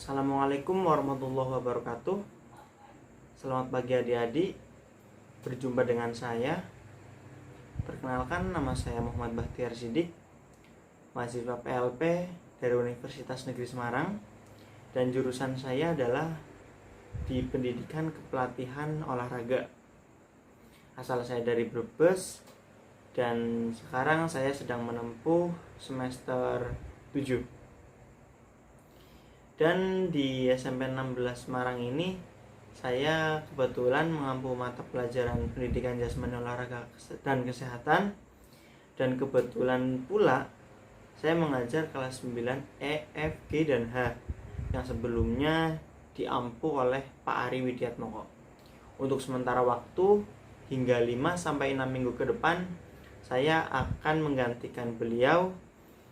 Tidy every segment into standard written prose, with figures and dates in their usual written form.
Assalamualaikum warahmatullahi wabarakatuh. Selamat pagi adik-adik. Berjumpa dengan saya. Perkenalkan, nama saya Muhammad Bahtiar Sidik, mahasiswa PLP dari Universitas Negeri Semarang, dan jurusan saya adalah di Pendidikan Kepelatihan Olahraga. Asal saya dari Brebes, dan sekarang saya sedang menempuh semester 7. Dan di SMP 16 Semarang ini saya kebetulan mengampu mata pelajaran pendidikan jasmani, olahraga dan kesehatan. Dan kebetulan pula saya mengajar kelas 9 E, F, G, dan H yang sebelumnya diampu oleh Pak Ari Widiatmoko. Untuk sementara waktu hingga 5-6 minggu ke depan saya akan menggantikan beliau,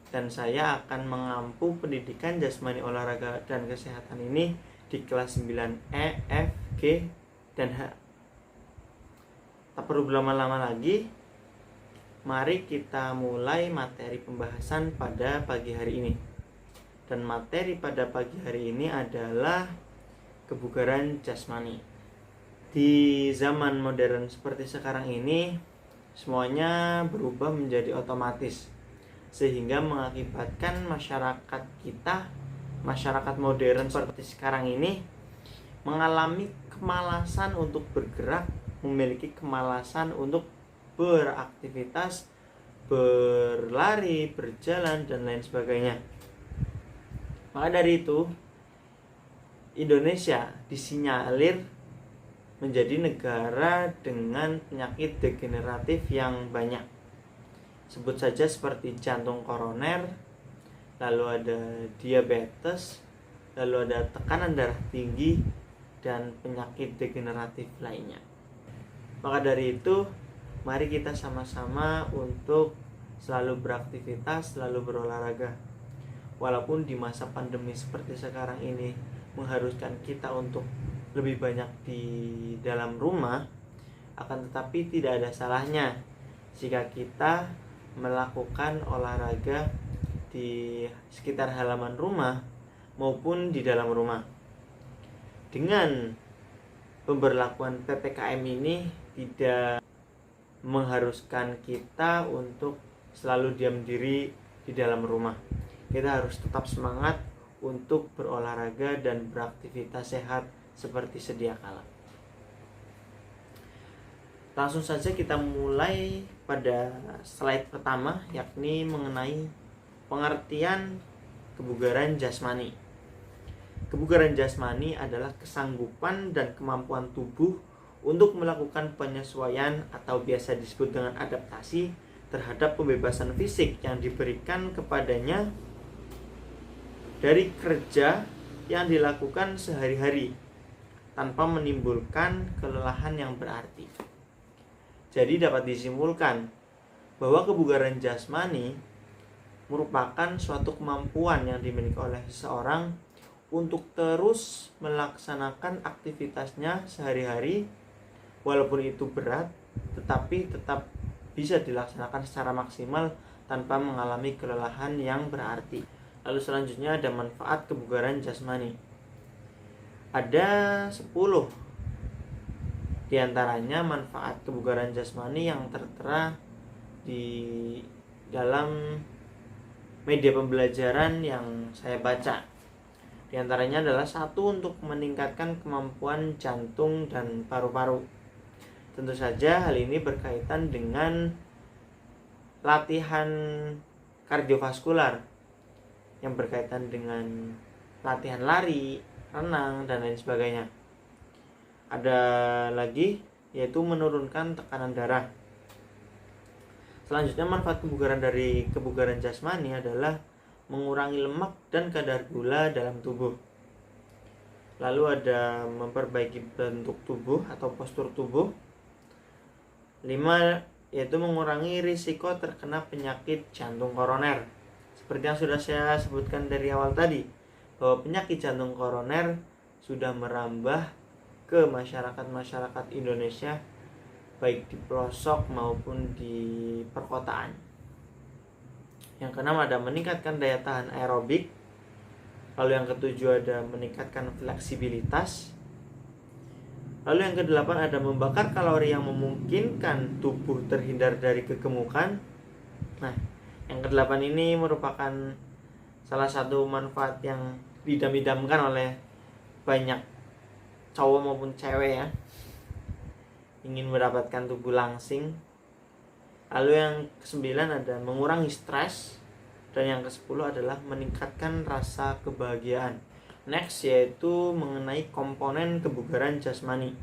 dan saya akan mengampu pendidikan jasmani, olahraga dan kesehatan ini di kelas 9 E, F, G, dan H. Tak perlu berlama-lama lagi, mari kita mulai materi pembahasan pada pagi hari ini. Dan materi pada pagi hari ini adalah kebugaran jasmani. Di zaman modern seperti sekarang ini, semuanya berubah menjadi otomatis, sehingga mengakibatkan masyarakat kita, masyarakat modern seperti sekarang ini, mengalami kemalasan untuk bergerak, memiliki kemalasan untuk beraktivitas, berlari, berjalan, dan lain sebagainya. Maka dari itu, Indonesia disinyalir menjadi negara dengan penyakit degeneratif yang banyak. Sebut saja seperti jantung koroner, lalu ada diabetes, lalu ada tekanan darah tinggi, dan penyakit degeneratif lainnya. Maka dari itu, mari kita sama-sama untuk selalu beraktivitas, selalu berolahraga. Walaupun di masa pandemi seperti sekarang ini mengharuskan kita untuk lebih banyak di dalam rumah, akan tetapi tidak ada salahnya jika kita melakukan olahraga di sekitar halaman rumah maupun di dalam rumah. Dengan pemberlakuan PPKM ini tidak mengharuskan kita untuk selalu diam diri di dalam rumah. Kita harus tetap semangat untuk berolahraga dan beraktivitas sehat seperti sedia kala. Langsung saja kita mulai pada slide pertama, yakni mengenai pengertian kebugaran jasmani. Kebugaran jasmani adalah kesanggupan dan kemampuan tubuh untuk melakukan penyesuaian atau biasa disebut dengan adaptasi terhadap pembebasan fisik yang diberikan kepadanya dari kerja yang dilakukan sehari-hari tanpa menimbulkan kelelahan yang berarti. Jadi dapat disimpulkan bahwa kebugaran jasmani merupakan suatu kemampuan yang dimiliki oleh seseorang untuk terus melaksanakan aktivitasnya sehari-hari, walaupun itu berat, tetapi tetap bisa dilaksanakan secara maksimal tanpa mengalami kelelahan yang berarti. Lalu selanjutnya ada manfaat kebugaran jasmani. Ada 10 di antaranya manfaat kebugaran jasmani yang tertera di dalam media pembelajaran yang saya baca. Di antaranya adalah 1, untuk meningkatkan kemampuan jantung dan paru-paru. Tentu saja hal ini berkaitan dengan latihan kardiovaskular yang berkaitan dengan latihan lari, renang, dan lain sebagainya. Ada lagi yaitu menurunkan tekanan darah. Selanjutnya manfaat kebugaran dari kebugaran jasmani adalah mengurangi lemak dan kadar gula dalam tubuh. Lalu ada memperbaiki bentuk tubuh atau postur tubuh. 5, yaitu mengurangi risiko terkena penyakit jantung koroner. Seperti yang sudah saya sebutkan dari awal tadi, bahwa penyakit jantung koroner sudah merambah ke masyarakat Indonesia, baik di pelosok maupun di perkotaan. Yang keenam ada meningkatkan daya tahan aerobik. Lalu yang ketujuh ada meningkatkan fleksibilitas. Lalu yang kedelapan ada membakar kalori yang memungkinkan tubuh terhindar dari kegemukan. Nah, yang kedelapan ini merupakan salah satu manfaat yang didam-idamkan oleh banyak cowok maupun cewek ya, ingin mendapatkan tubuh langsing. Lalu yang kesembilan ada mengurangi stres. Dan yang ke-10 adalah meningkatkan rasa kebahagiaan. Next yaitu mengenai komponen kebugaran jasmani.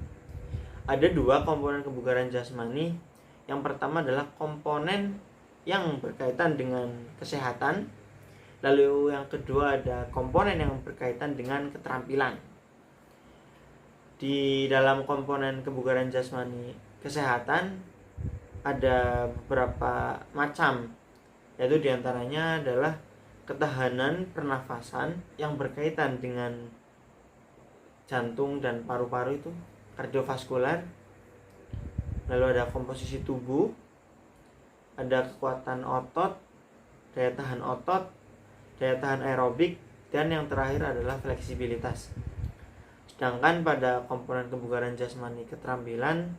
Ada dua komponen kebugaran jasmani. Yang pertama adalah komponen yang berkaitan dengan kesehatan. Lalu yang kedua ada komponen yang berkaitan dengan keterampilan. Di dalam komponen kebugaran jasmani kesehatan ada beberapa macam, yaitu diantaranya adalah ketahanan pernafasan yang berkaitan dengan jantung dan paru-paru, itu kardiovaskular. Lalu ada komposisi tubuh, ada kekuatan otot, daya tahan otot, daya tahan aerobik, dan yang terakhir adalah fleksibilitas. Sedangkan pada komponen kebugaran jasmani keterampilan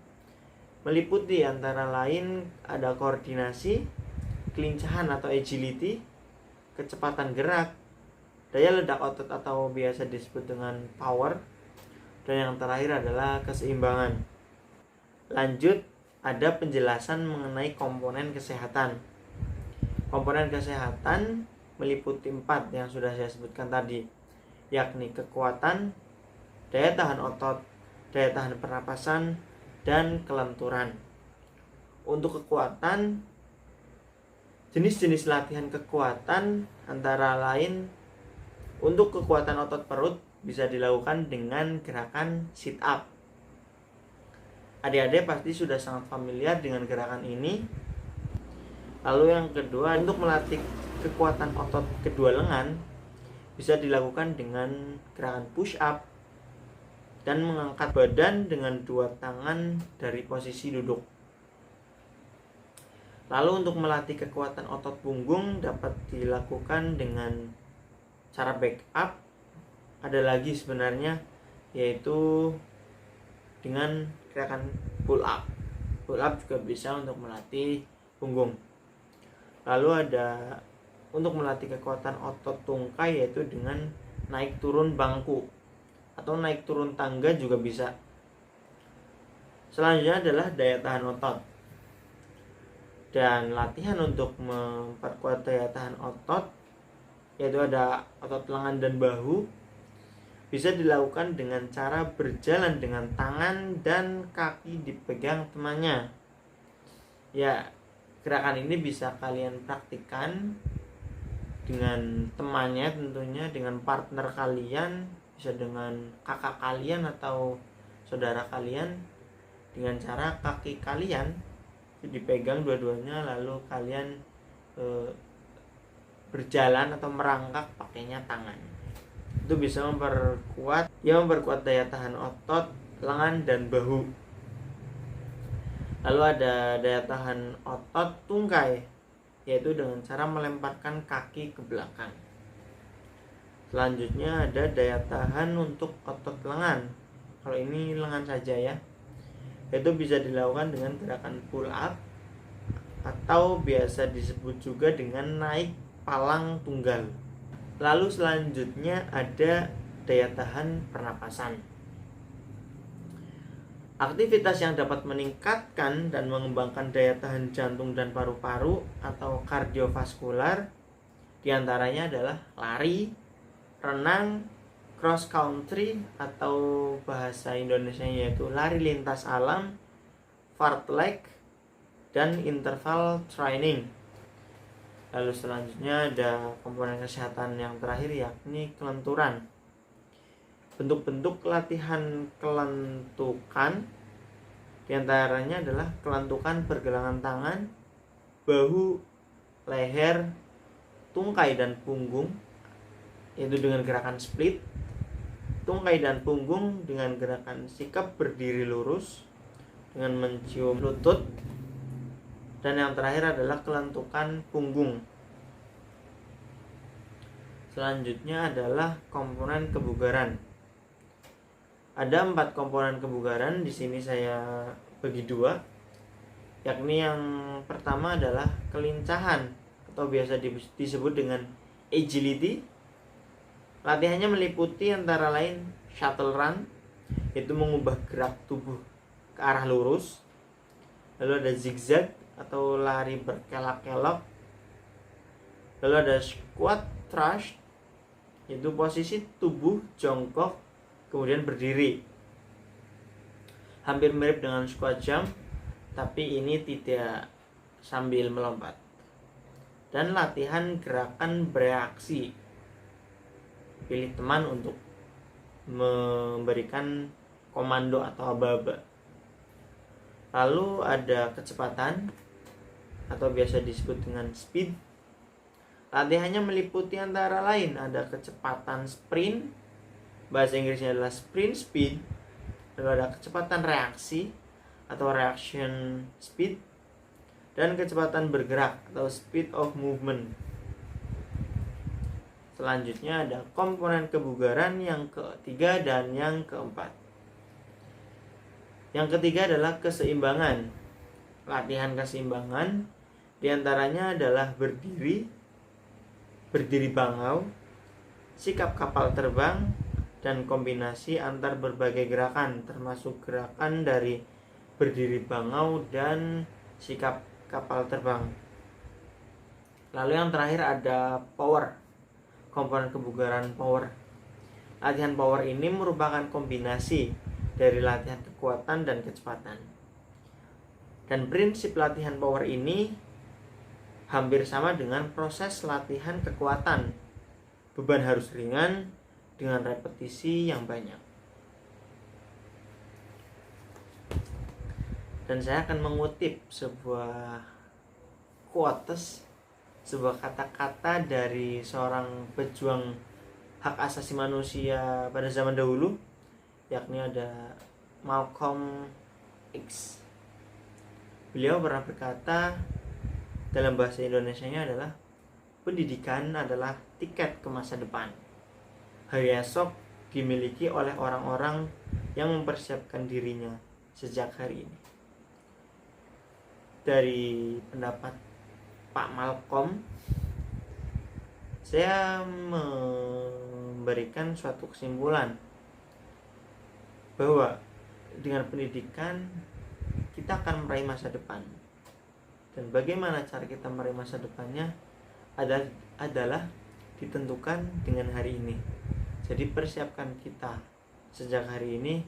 meliputi antara lain ada koordinasi, kelincahan atau agility, kecepatan gerak, daya ledak otot atau biasa disebut dengan power, dan yang terakhir adalah keseimbangan. Lanjut, ada penjelasan mengenai komponen kesehatan. Komponen kesehatan meliputi 4 yang sudah saya sebutkan tadi, yakni kekuatan, daya tahan otot, daya tahan pernapasan, dan kelenturan. Untuk kekuatan, jenis-jenis latihan kekuatan antara lain untuk kekuatan otot perut bisa dilakukan dengan gerakan sit up. Adik-adik pasti sudah sangat familiar dengan gerakan ini. Lalu yang kedua, untuk melatih kekuatan otot kedua lengan bisa dilakukan dengan gerakan push up dan mengangkat badan dengan 2 tangan dari posisi duduk. Lalu untuk melatih kekuatan otot punggung dapat dilakukan dengan cara back up. Ada lagi sebenarnya, yaitu dengan gerakan pull up. Pull up juga bisa untuk melatih punggung. Lalu ada untuk melatih kekuatan otot tungkai, yaitu dengan naik turun bangku atau naik turun tangga juga bisa. Selanjutnya adalah daya tahan otot. Dan latihan untuk memperkuat daya tahan otot, yaitu ada otot lengan dan bahu, bisa dilakukan dengan cara berjalan dengan tangan dan kaki dipegang temannya. Ya, gerakan ini bisa kalian praktikkan dengan temannya tentunya, dengan partner kalian, bisa dengan kakak kalian atau saudara kalian, dengan cara kaki kalian dipegang dua-duanya, lalu kalian berjalan atau merangkak pakainya tangan. Itu bisa memperkuat daya tahan otot lengan dan bahu. Lalu ada daya tahan otot tungkai, yaitu dengan cara melemparkan kaki ke belakang. Selanjutnya ada daya tahan untuk otot lengan. Kalau ini lengan saja ya, itu bisa dilakukan dengan gerakan pull up atau biasa disebut juga dengan naik palang tunggal. Lalu selanjutnya ada daya tahan pernapasan. Aktivitas yang dapat meningkatkan dan mengembangkan daya tahan jantung dan paru-paru atau kardiovaskular diantaranya adalah lari, renang, cross country atau bahasa Indonesia yaitu lari lintas alam, fartlek, dan interval training. Lalu selanjutnya ada komponen kesehatan yang terakhir, yakni kelenturan. Bentuk-bentuk latihan kelentukan diantaranya adalah kelentukan pergelangan tangan, bahu, leher, tungkai dan punggung, yaitu dengan gerakan split, tungkai dan punggung dengan gerakan sikap berdiri lurus dengan mencium lutut, dan yang terakhir adalah kelentukan punggung. Selanjutnya adalah komponen kebugaran. Ada 4 komponen kebugaran, di sini saya bagi 2, yakni yang pertama adalah kelincahan atau biasa disebut dengan agility. Latihannya meliputi antara lain shuttle run, yaitu mengubah gerak tubuh ke arah lurus. Lalu ada zigzag atau lari berkelok-kelok. Lalu ada squat thrust, yaitu posisi tubuh jongkok kemudian berdiri. Hampir mirip dengan squat jump, tapi ini tidak sambil melompat. Dan latihan gerakan bereaksi. Pilih teman untuk memberikan komando atau aba-aba. Lalu ada kecepatan atau biasa disebut dengan speed. Latihannya meliputi antara lain ada kecepatan sprint, bahasa Inggrisnya adalah sprint speed. Lalu ada kecepatan reaksi atau reaction speed, dan kecepatan bergerak atau speed of movement. Selanjutnya ada komponen kebugaran yang ketiga dan yang keempat. Yang ketiga adalah keseimbangan. Latihan keseimbangan diantaranya adalah berdiri bangau, sikap kapal terbang, dan kombinasi antar berbagai gerakan, termasuk gerakan dari berdiri bangau dan sikap kapal terbang. Lalu yang terakhir ada power, komponen kebugaran power. Latihan power ini merupakan kombinasi dari latihan kekuatan dan kecepatan. Dan prinsip latihan power ini hampir sama dengan proses latihan kekuatan. Beban harus ringan dengan repetisi yang banyak. Dan saya akan mengutip sebuah quotes, sebuah kata-kata dari seorang pejuang hak asasi manusia pada zaman dahulu, yakni ada Malcolm X. Beliau pernah berkata, dalam bahasa Indonesianya adalah, pendidikan adalah tiket ke masa depan. Hari esok dimiliki oleh orang-orang yang mempersiapkan dirinya sejak hari ini. Dari pendapat Pak Malcolm, saya memberikan suatu kesimpulan bahwa dengan pendidikan kita akan meraih masa depan. Dan bagaimana cara kita meraih masa depannya adalah ditentukan dengan hari ini. Jadi persiapkan kita sejak hari ini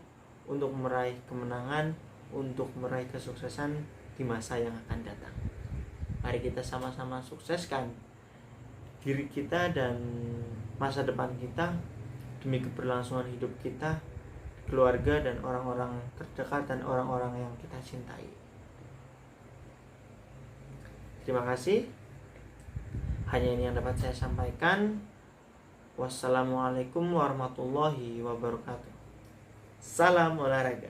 untuk meraih kemenangan, untuk meraih kesuksesan di masa yang akan datang. Mari kita sama-sama sukseskan diri kita dan masa depan kita demi keberlangsungan hidup kita, keluarga, dan orang-orang terdekat dan orang-orang yang kita cintai. Terima kasih. Hanya ini yang dapat saya sampaikan. Wassalamualaikum warahmatullahi wabarakatuh. Salam olahraga.